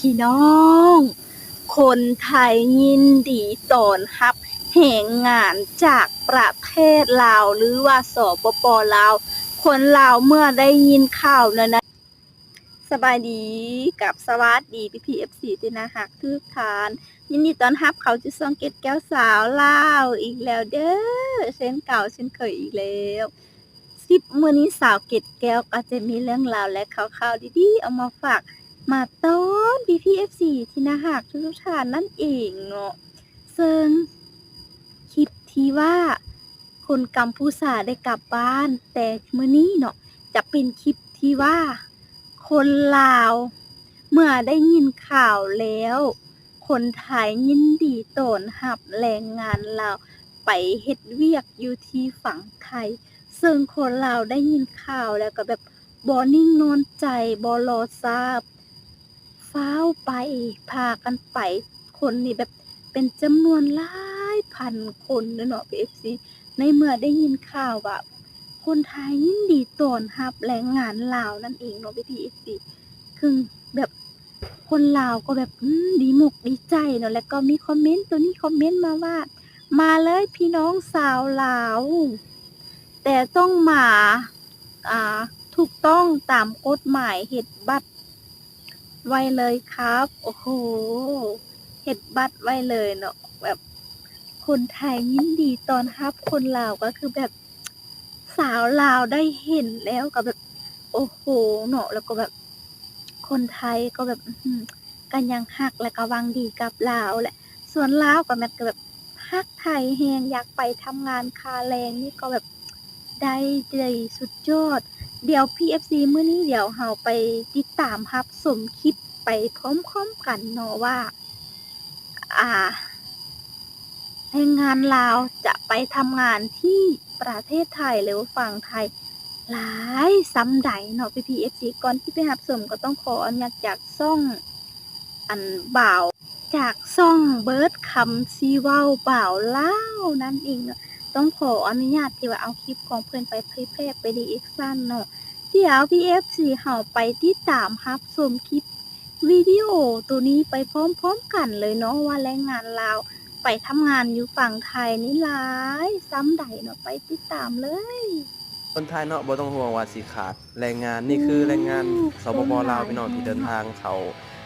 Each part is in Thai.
พี่น้องคนไทยยินดีต้อนรับแรงงานจากประเทศลาวหรือว่าสปป.ลาวคนลาวเมื่อได้ยินข่าวนั้นนะสบายดีกับสวัสดีพี่ๆ FC ที่น่ารักทุกท่านยินดีต้อนรับเขาสู่ช่องเกตแก้วสาวลาวอีกแล้วเด้อเช่นเก่าเช่นเคยอีกแล้วมื้อนี้สาวเกตแก้วก็จะมีเรื่องราวและข่าวๆดีๆเอามาฝาก มาต้อนพี่ๆ FC ที่น่ารักทุกๆท่านนั่นเองเนาะซึ่งคลิปที่ว่าคนกัมพูชาได้กลับบ้านแต่มื้อนี้เนาะจะเป็นคลิปที่ว่าคนลาวเมื่อได้ยินข่าวแล้วคนไทยยินดีต้อนรับแรงงานลาวไปเฮ็ดเวียกอยู่ที่ฝั่งไทยซึ่งคนลาวได้ยินข่าวแล้วก็แบบบ่นิ่งนอนใจบ่รอช้า ฟ้าวไปพากันไปคนนี่แบบเป็นจำนวนหลายพันคนเลยเนาะ PFC ในเมื่อได้ยินข่าวว่าคนไทยยินดีต้อนรับแรงงานลาวนั่นเองเนาะ PFC คือแบบคนลาวก็แบบดีมกดีใจเนาะแล้วก็มีคอมเมนต์ตัวนี้คอมเมนต์มาว่ามาเลยพี่น้องสาวลาวแต่ต้องมาอ่าถูกต้องตามกฎหมายเฮ็ดบัตร ไว้เลยครับ โอ้โหเฮ็ดบัตรไว้เลยเนาะแบบคนไทยยินดีต้อนรับคนลาวก็คือแบบสาวลาวได้เห็นแล้วก็แบบโอ้โฮเนาะแล้วก็แบบคนไทยก็แบบก็ยังรักและก็หวังดีกับลาวแหละส่วนลาวก็แบบรักไทยแรงอยากไปทำงานค่าแรงนี่ก็แบบได้สุดยอด เดี๋ยว PFC มื้อนี้เดี๋ยวเราไปติดตามรับชมคลิปไปพร้อมๆกันเนาะว่าอ่าแรงงานลาวจะไปทำงานที่ประเทศไทยหรือว่าฝั่งไทยหลายส่ำใดเนาะ PFC ก่อนที่ไปรับชมก็ต้องขออนุญาตจากช่องอันบ่าวจากช่องเบิร์ดคำซีเว้าบ่าวลาวนั่นเองเนาะต้องขออนุญาตที่ว่าเอาคลิปของเพิ่นไปเผยแพร่ไปรีแอกชันเนาะ เดี๋ยว PFC เราไปติดตามรับชมคลิปวิดีโอตัวนี้ไปพร้อมๆกันเลยเนาะว่าแรงงานลาวไปทำงานอยู่ฝั่งไทยนี่หลายส่ำใดเนาะไปติดตามเลยคนไทยเนาะบ่ต้องห่วงว่าสิขาดแรงงานนี่คือแรงงานสปป.ลาวพี่น้องที่เดินทางเขา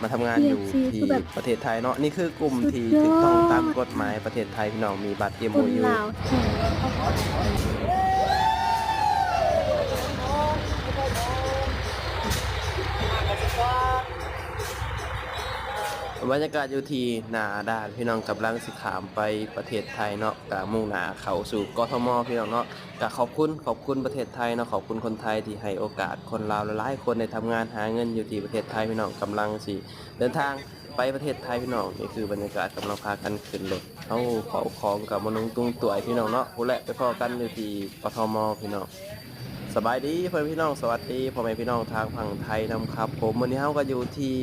มาทำงานอยู่ PFC ที่คือแบบประเทศไทยเนาะนี่คือกลุ่มสุดที่ยอดถูกต้องตามกฎหมายประเทศไทยพี่น้องมีบัตร คน MOU ลาวแท้ บรรยากาศอยู่ที่หน้าด่านพี่น้องกำลังสิข้ามไปประเทศไทยเนาะก็มุ่งหน้าเข้าสู่กทมพี่น้องเนาะก็ขอบคุณประเทศไทยเนาะขอบคุณคนไทยที่ให้โอกาสคนลาวหลายๆคนได้ทำงานหาเงินอยู่ที่ประเทศไทยพี่น้องกำลังสิเดินทางไปประเทศไทยพี่น้องนี่คือบรรยากาศกำลังพากันขึ้นรถเอาของกับมนุษย์ตุ้งต่วยพี่น้องเนาะผู้แหละไปพ้อกันอยู่ที่กทมพี่น้องสบายดีเพื่อนพี่น้องสวัสดีพ่อแม่พี่น้องทางฝั่งไทยนะครับผมวันนี้เฮาก็อยู่ที่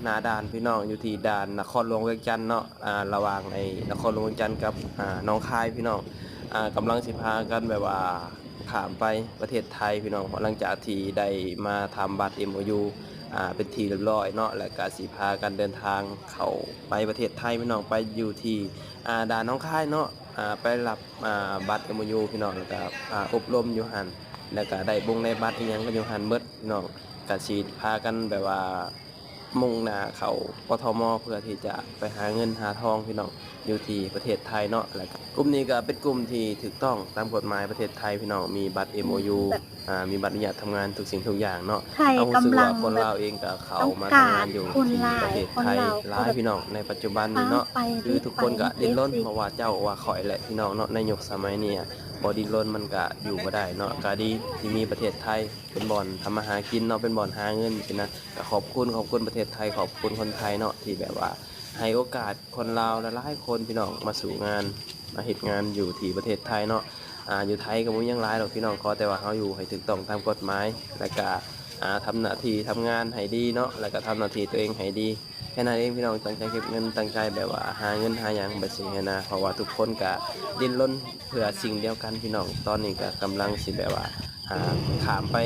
หน้าด่านพี่น้องอยู่ที่ด่านนครหลวงเวียงจันทน์เนาะระหว่างในนครหลวงเวียงจันทน์กับหนองคายพี่น้องกำลังสิพากันแบบว่าข้ามไปประเทศไทยพี่น้องหลังจากที่ได้มาทำบัตร MOU เป็นที่เรียบร้อยเนาะและก็สิพากันเดินทางเข้าไปประเทศไทยพี่น้องไปอยู่ที่ด่านหนองคายเนาะไปรับบัตร MOU พี่น้องแล้วก็อบรมอยู่หั่นแล้วก็ได้บงได้บัตรอีหยังก็อยู่หั่นเบิดพี่น้องก็สิพากันแบบว่ามุ่งหน้าเข้ากทมเพื่อที่จะไปหาเงินหาทองพี่น้องอยู่ที่ประเทศไทยเนาะแล้วก็กลุ่มนี้ก็เป็นกลุ่มที่ถูกต้องตามกฎหมายประเทศไทยพี่น้องมีบัตร MOU แบบมีบัตรอนุญาตทำงานทุกสิ่งทุกอย่างเนาะ ไทยเอารู้สึกกำลั ว่าง คน แบบ ลาวเองก็เขา ต้อง มา กาทำงาร นอยู่ คน ที่ หลา ประ ย เทศ คน ไทย ลาว ห ก็ ลาย แบบ พี่น้องในปัจจุบันนี้ ฟ้าว เนาะ ไป คือทุกคนก็ ไป ดิ้นรน PFC เพราะว่าเจ้าว่าข่อยแหละพี่น้องเนาะในยุคสมัยนี้บ่ดิ้นรนมันก็อยู่บ่ได้เนาะก็ดีที่มีประเทศไทยเป็นบ่อนทำมาหากินเนาะเป็นบ่อนหาเงินสินะก็ขอบคุณประเทศไทยขอบคุณคนไทยเนาะที่แบบว่าให้โอกาสคนลาวหลายๆคนพี่น้องมาสู่งานมาเฮ็ดงานอยู่ที่ประเทศไทยเนาะอยู่ไทยก็บ่มีหยังหลายหรอกพี่น้องขอแต่ว่าเฮาอยู่ให้ถูกต้องตามกฎหมายและก็ทำหน้าที่ทำงานให้ดีเนาะแล้วก็ทำหน้าที่ตัวเองให้ดีแค่นั้นเองพี่น้องตั้งใจเก็บเงินตั้งใจแบบว่าหาเงินหาหยังแบบสิหั้นนะเพราะว่าทุกคนก็ดิ้นรนเพื่อสิ่งเดียวกันพี่น้องตอนนี้ก็กำลังสิแบบว่าข้ามไป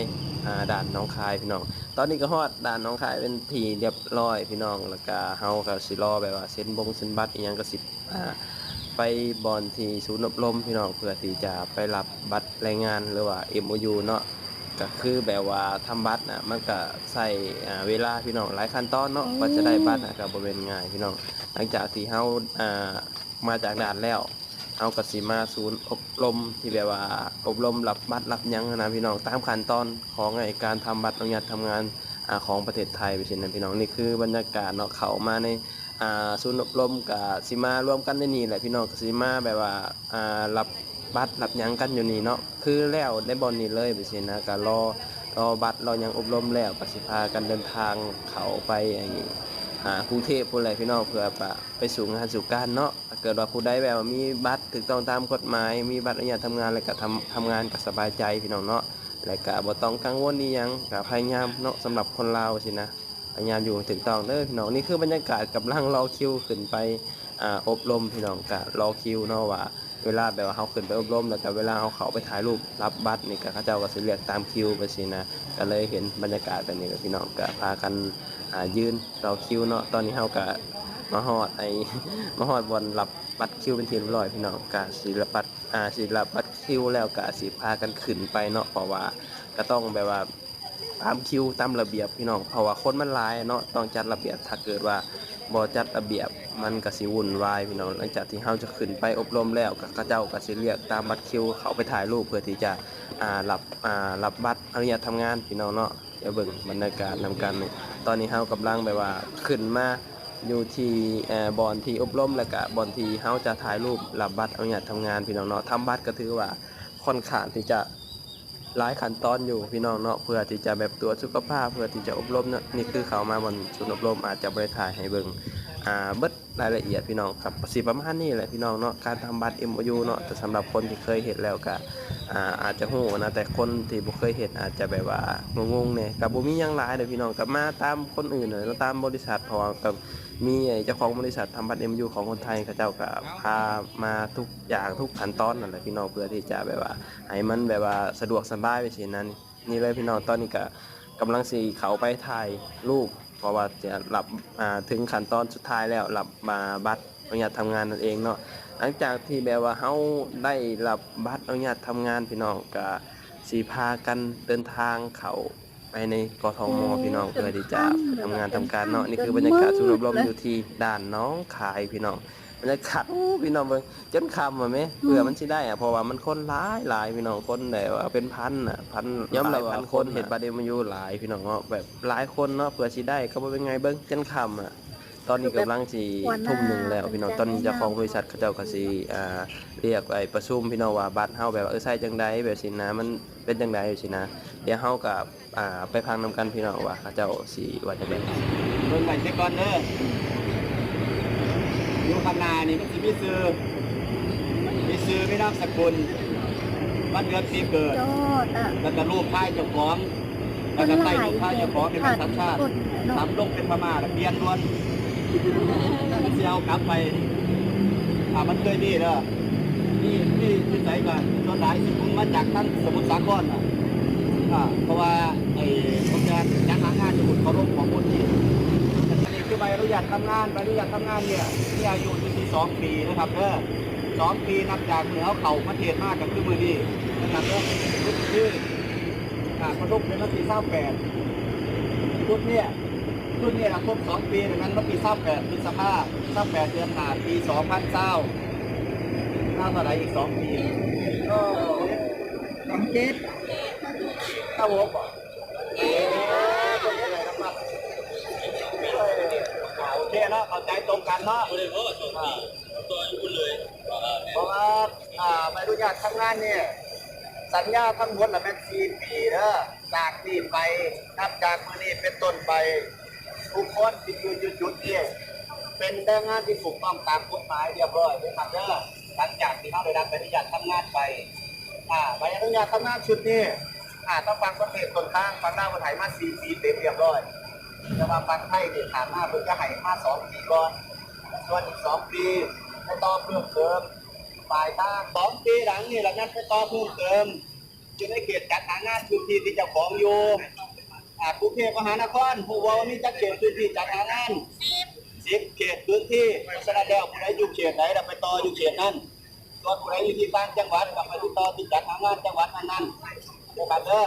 ด่านหนองคายพี่น้อง ตอนนี้ก็ฮอดด่านหนองคายเป็นที่เรียบร้อยพี่น้องแล้วก็เฮาก็สิรอแบบว่าเซ็นบัตรอีหยังก็สิไปบอนที่ศูนย์อบรมพี่น้องเพื่อที่จะไปรับบัตรแรงงานหรือว่า MOU เนาะก็คือแบบว่าทำบัตรน่ะมันก็ใช้เวลาพี่น้องหลายขั้นตอนเนาะกว่าจะได้บัตรน่ะก็บ่แม่นง่ายพี่น้องหลังจากที่เฮามาจากด่านแล้วเอาก็สิมาศูนย์อบรมที่แบบว่าอบรมรับบัตรรับหยังนะพี่น้องตามขั้นตอนของการทำบัตรอนุญาตทำงานของประเทศไทยไปเช่นนั้นพี่น้องนี่คือบรรยากาศเนาะเข้ามาในศูนย์อบรมกับสิมารวมกันในนี่แหละพี่น้องก็สิมาแบบว่ารับบัตรรับหยังกันอยู่นี่เนาะคือแล้วได้บอลนี่เลยไปเช่นนะก็รอบัตรรอหยังอบรมแล้วก็สิพากันเดินทางเข้าไปกรุงเทพพุ่นแหละพี่น้องเพื่อไปสู่งานสู่การเนาะถ้าเกิดว่าผู้ใดแบบว่ามีบัตรถูกต้องตามกฎหมายมีบัตรอนุญาตทำงานแล้วก็ทำงานก็สบายใจพี่น้องเนาะแล้วก็บ่ต้องกังวลอีหยังก็พยายามเนาะสำหรับคนลาวสินะพยายามอยู่ถูกต้องเด้อพี่น้องนี่คือบรรยากาศกำลังรอคิวขึ้นไปอบรมพี่น้องก็รอคิวเนาะว่าเวลาแบบว่าเฮาขึ้นไปอบรมแล้วก็เวลาเฮาเข้าไปถ่ายรูปรับบัตรนี่ก็เขาเจ้าก็สิเรียกตามคิวไปสินะก็เลยเห็นบรรยากาศแบบนี้กับพี่น้องก็พากันยืนรอคิวเนาะตอนนี้เฮาก็มาฮอดมาฮอดวันรับบัตรคิวเป็นที่เรียบร้อยพี่น้องก็สิรับบัตรคิวแล้วก็สิพากันขึ้นไปเนาะเพราะว่าก็ต้องแบบว่าตามคิวตามระเบียบพี่น้องเพราะว่าคนมันหลายเนาะต้องจัดระเบียบถ้าเกิดว่าบ่จัดระเบียบมันก็สิวุ่นวายพี่น้องหลังจากที่เฮาจะขึ้นไปอบรมแล้วก็เขาเจ้าก็สิเรียกตามบัตรคิวเขาไปถ่ายรูปเพื่อที่จะรับบัตรอนุญาตทำงานพี่น้องเนาะเดี๋ยวเบิ่งบรรยากาศนำกันตอนนี้เฮากำลังแบบว่าขึ้นมาอยู่ที่บอนที่อบรมแล้วก็บอนที่เฮาจะถ่ายรูปรับบัตรอนุญาตทำงานพี่น้องเนาะทำบัตรก็ถือว่าค่อนข้างที่จะหลายขั้นตอนอยู่พี่น้องเนาะเพื่อที่จะแบบตรวจสุขภาพเพื่อที่จะอบรมเนาะนี่คือเขามาบนศูนย์อบรมอาจจะบ่ได้ถ่ายให้เบิ่งเบิดรายละเอียดพี่น้องกับสิประมาณนี้แหละพี่น้องเนาะการทำบัตร MOU เนาะแต่สำหรับคนที่เคยเห็นแล้วก็อาจจะฮู้นะแต่คนที่บ่เคยเห็นอาจจะแบบว่างงๆเนี่ยก็บ่มีหยังหลายเด้อพี่น้องก็มาตามคนอื่นน่ะตามบริษัทเพราะว่าก็มีเจ้าของบริษัททำบัตร MOU ของคนไทยเขาเจ้าก็พามาทุกอย่างทุกขั้นตอนนั่นแหละพี่น้องเพื่อที่จะแบบว่าให้มันแบบว่าสะดวกสบายไปสินั้นนี่เลยพี่น้องตอนนี้ก็กำลังสิเข้าไปถ่ายรูปเพราะว่าจะรับถึงขั้นตอนสุดท้ายแล้วรับบัตรอนุญาตทำงานนั่นเองเนาะหลังจากที่แบบว่าเฮาได้รับบัตรอนุญาตทำงานพี่น้องก็สิพากันเดินทางเข้าไปในกทมพี่น้องเพื่อที่จะทำงานทำการเนาะนี่คือบรรยากาศศูนย์อบรมอยู่ที่ด่านน้องคายพี่น้องบรรยากาศพี่น้องเบิ่งจนค่ำว่าแม่เพื่อมันสิได้เพราะว่ามันคนหลายพี่น้องคนได้ว่าเป็นพันย้ำหลายพันคนเฮ็ดบัตร MOUหลายพี่น้องเนาะแบบหลายคนเนาะเพื่อสิได้ก็บ่เป็นไงเบิ่งจนค่ำตอนนี้กำลังสิทุ่มหนึ่งแล้วพี่น้องตอนนี้เจ้าของบริษัทเขาเจ้าก็สิเรียกไปประชุมพี่น้องว่าบัตรเฮาแบบใช้จังได๋แบบสินะมันเป็นจังได๋สินะเดี๋ยวเฮาก็ไปพังนำกันพี่น้องว่าเขาเจ้าสิว่าจังได๋เบิ่งไว้เสียก่อนเด้ออยู่ข้างหน้านี่มันสิมีชื่อมีนามสกุลวันเดือนปีเกิดแล้วก็รูปถ่ายเจ้าของแล้วก็ใส่รูปถ่ายเจ้าของเป็นสัญชาติทำลงเป็นพม่าแล้วเปลี่ยนล้วนมันสิเอากลับไปมันเคยดีเด้อนี่ใส่ก่อนส่วนหลายสิคุณมาจากทางสมุทรสาครเพราะว่าผมจะจัดหางานอยู่เคารพของคนที่อันนี้คือใบอนุญาตทำงานเนี่ยมีอายุอยู่ที่2 ปีนะครับ2 ปีนับจากเมื่อเขาประเทศมากกับคือมือนี้นะครับชื่อประทุกเป็นวันที่28ชุดเนี่ยเราครบ2 ปีดังนั้นวันที่28พฤษภาคม28เดือน5ปี2020น่าเท่าไหร่อีก2 ปีก็37ครับผมโอเคเนาะเข้าใจตรงกันเนาะเพราะว่าใบอนุญาตทำงานเนี่ยสัญญาทั้งหมดละแม่น4 ปีเด้อจากนี้ไปนับจากมื้อนี้เป็นต้นไปทุกคนที่อยู่จุดนี้เป็นแรงงานที่ถูกต้องตามกฎหมายเรียบร้อยนะครับเด้อหลังจากที่เขาได้รับใบอนุญาตทำงานไปใบอนุญาตทำงานชุดนี้ต้องฟังประเทศต้นทางฟังหน้าคนไทยมา4 ปีเต็มเรียบร้อยแต่ว่าฟังไทยเนี่ยถามมาเพิ่งจะให้มา2 ปีก่อนส่วนอีก2 ปีให้ต่อเพิ่มเติมปลายทาง2 ปีหลังนี่เรานัดไปต่อเพิ่มเติมอยู่ในเขตจัดหางานพื้นที่ที่เจ้าของอยู่ กรุงเทพมหานครผู้ว่ามีจักเขตพื้นที่จัดหางาน10 เขตพื้นที่ฉะนั้นแล้วผู้ใดอยู่เขตไหนเราไปต่ออยู่เขตนั้นส่วนผู้ใดอยู่ที่ต่างจังหวัดก็ไปติดต่อที่จัดหางานจังหวัดนั้นๆนะครับเด้อ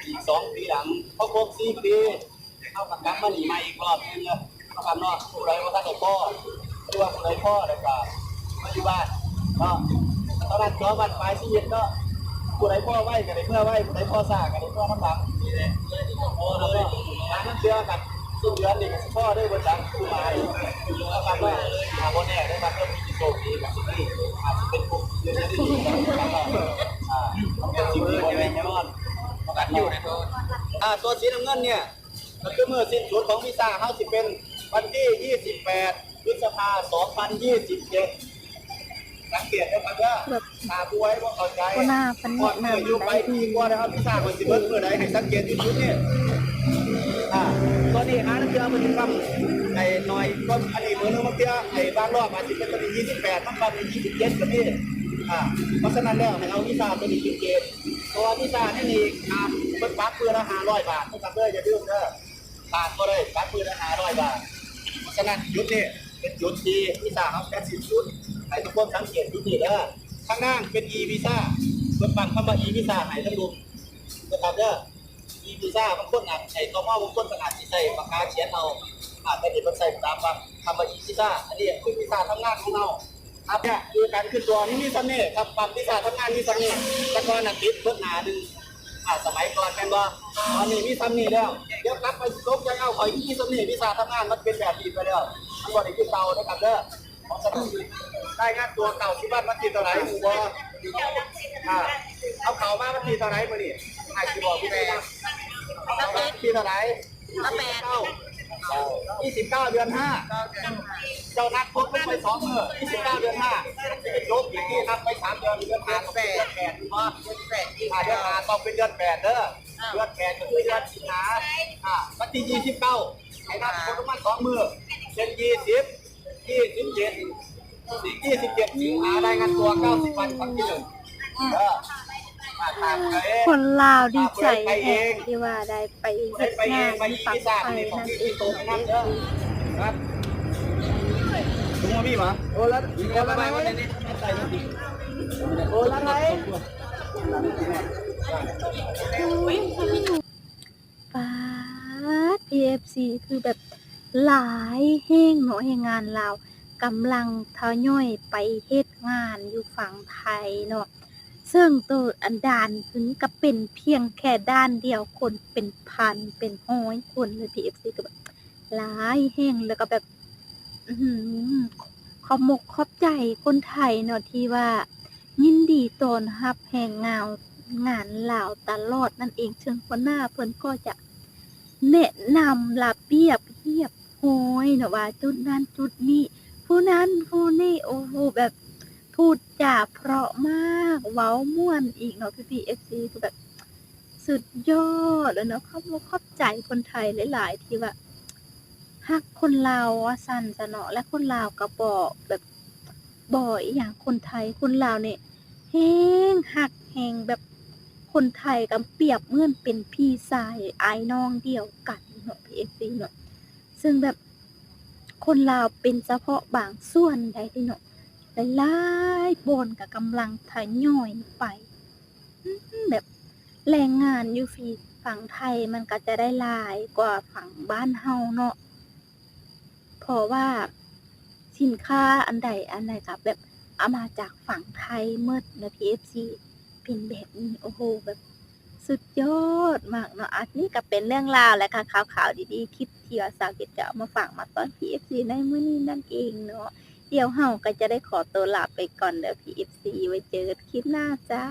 อีก2 ปีหลังพอครบ4 ปีเข้ากับกลับมาหนีมาอีกรอบนึงนะครับเนาะผู้ใดว่าท่านได้พ่อหรือว่าผู้ใดพ่อแล้วก็มาอยู่บ้านเนาะตอนนั้นตัวบัตรปลายชีวิตก็ผู้ใดพ่อไว้ก็ได้เมื่อไว้ผู้ใดพ่อซ่าก็ได้เมื่อทั้งหลังนี่แหละโอ้เลยนั่นเชื่อกันสิ้นเดือนนี่ก็สิพ่อได้บ่จักผู้มานะครับว่าบ่แน่ได้มาเพิ่มมีโชคดีกับสิ่งนี้อาจจะเป็นผู้เดือนที่ดีนะครับเป็นสิ่งที่บ่แน่นอนกันอยู่ในตัวสีน้ำเงินเนี่ยก็คือมื้อสิ้นสุดของวีซ่าเฮาสิเป็นวันที่28 พฤษภาคม 2027สังเกตนะครับว่าผู้ไว้บ่เข้าใจ ก็น่าเป็น ก่อนเมื่ออยู่ไปปีกว่านะครับวีซ่ามันสิเบิดเมื่อใดให้สังเกตอยู่ชุดนี่ตัวนี้หานักเรียนมันสิปั๊มไอ้น้อยก็อันนี้มื้อนึงบางเที่ยไอ้บางรอบอาจสิเป็นตัวนี้28บางรอบเป็น27ก็มีเพราะฉะนั้นแล้วให้เอาวีซ่าตัวนี้คิดเกณฑ์ตัววีซ่านี่เพิ่นปรับเพื่อละ500 บาทต้องจำเด้ออย่าลืมเด้อขาดบ่ได้ปรับเพื่อละ500 บาทเพราะฉะนั้นยุดนี่เป็นยุดที่วีซ่าเฮาแค่10ชุดให้ทุกคนสังเกตยุดนี่เด้อข้างล่างเป็น e วีซ่าเพิ่นปั้นคำว่า e วีซ่าให้ทั้งลุงนะครับเด้อ e วีซ่าบางคนอาจใช้ตัวบางคนอาจสิใช้ปากกาเขียนเอาแต่นี่เพิ่นใช้ตามคำว่า e วีซ่าอันนี้คือวีซ่าทำงานของเราครับเนี่ยคือการขึ้นตัวนี่มีเสน่ห์ครับปั๊มวีซ่าทำงานมีเสน่ห์แต่ก่อนน่ะติดเพิ่นหน้านึงสมัยก่อนแม่นบ่ตอนนี้มีซ้ำนี่แล้วเดี๋ยวกลับไปลบใจเอาข่อยมีเสน่ห์วีซ่าทำงานมันเป็นแบบนี้ไปแล้วมันบ่ได้คือเก่านะครับเด้อได้งานตัวเก่าที่บ้านมันติดตัวไหนหมู่บ่เอาเก่ามามันติดตัวไหนมื้อนี้ให้สิบอกพี่แม่เอาไปติดตัวไหน29 เดือน 5เจ้านัดพบไป2 มื้อ29 เดือน 5จบอีกทีนัดไป3 เดือนเดือน8เดือน8เนาะเดือน5ต้องเป็นเดือน8เด้อเดือน8ก็คือเดือนสิงหาวันที่29ให้นัดพบมา2 มื้อเป็น20 27สิงหาได้งานตัว90 วันครั้งที่1คนลาวดีใจแท้ที่ว่าได้ไปเฮ็ดงานฝั่งไทยนั่นเอง ครับคุณมีมั้ยโอ้แล้วอะไรโอ้แล้วไงป๊าด AFC คือแบบหลายแห้งเนาะแห่งงานลาวกำลังทยอยไปเฮ็ดงานอยู่ฝั่งไทยเนาะซึ่งตัวอันด่านถึงกับเป็นเพียงแค่ด้านเดียวคนเป็นพันเป็นร้อยคนเลย PFC ก็แบบหลายแห้งแล้วก็แบบขอบมกขอบใจคนไทยเนาะที่ว่ายินดีต้อนรับแห่งงานลาวตลอดนั่นเองซึ่งหัวหน้าเพิ่นก็จะแนะนำระเบียบเรียบร้อยเนาะว่าจุดนั้นจุดนี้ผู้นั้นผู้นี้โอ้โหแบบพูดจาเพราะมากเว้าม่วนอีกเนาะพี่ FC คือแบบสุดยอดเลยเนาะขอบใจคนไทยหลายๆที่ว่าฮักคนลาวว่าซั่นซะเนาะและคนลาวก็บ่แบบบ่อีหยังคนไทยคนลาวนี่แฮงฮักแฮงแบบคนไทยก็เปรียบเหมือนเป็นพี่ชายอ้ายน้องเดียวกันเนาะ PFC เนาะซึ่งแบบคนลาวเป็นเฉพาะบางส่วนใดที่เนาะหลายๆบ่อนก็กำลังทยอยไปแบบแรงงานอยู่ฝั่งไทยมันก็จะได้หลายกว่าฝั่งบ้านเฮาเนาะเพราะว่าสินค้าอันใดก็แบบเอามาจากฝั่งไทยหมดนะ PFC เป็นแบบนี้โอ้โหแบบสุดยอดมากเนาะอันนี้ก็เป็นเรื่องราวและค่ะข่าวๆดีๆคลิปที่ว่าสาวเกดจะเอามาฝากมาตอน PFC ในมื้อนี้นั่นเองเนาะเดี๋ยวเฮาก็จะได้ขอตัวลาไปก่อนเด้อ PFC ไว้เจอกันคลิปหน้าจ้า